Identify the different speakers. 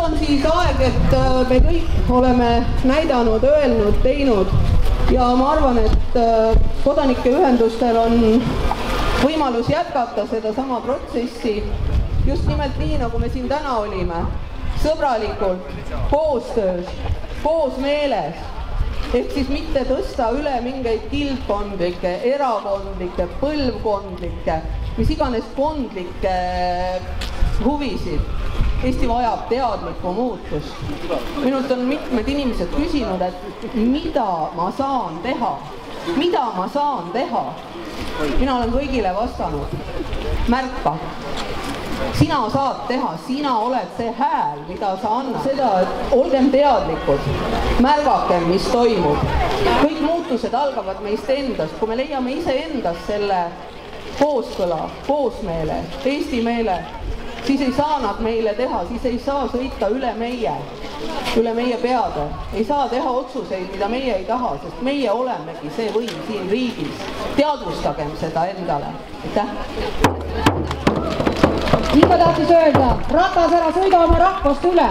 Speaker 1: on siis aeg, et me kõik oleme näidanud, öelnud, teinud ja ma arvan, et kodanike ühendustel on võimalus jätkata seda sama protsessi just nimelt nii, nagu me siin täna olime, sõbralikult, koostöös, koosmeeles, ehk siis mitte tõsta üle mingeid kildkondlikke, erakondlikke, põlvkondlikke, mis iganes kondlikke huvisid. Eesti vajab teadlikku muutust. Minult on mitmed inimesed küsinud, et mida ma saan teha? Mida ma saan teha? Mina olen kõigile vastanud. Märka. Sina saad teha, sina oled see hääl, mida sa annad. Seda, et olgem teadlikud, märgakem, mis toimub. Kõik muutused algavad meist endast. Kui me leiame ise endast selle kooskõla, koosmeele, Eesti meele, siis ei saa nad meile teha, siis ei saa sõita üle meie peade. Ei saa teha otsuseid, mida meie ei taha, sest meie olemegi see võim siin riigis. Teadvustagem seda endale. Aitäh!
Speaker 2: Nii ma tahtis öelda, ratas ära sõida oma rahvast üle.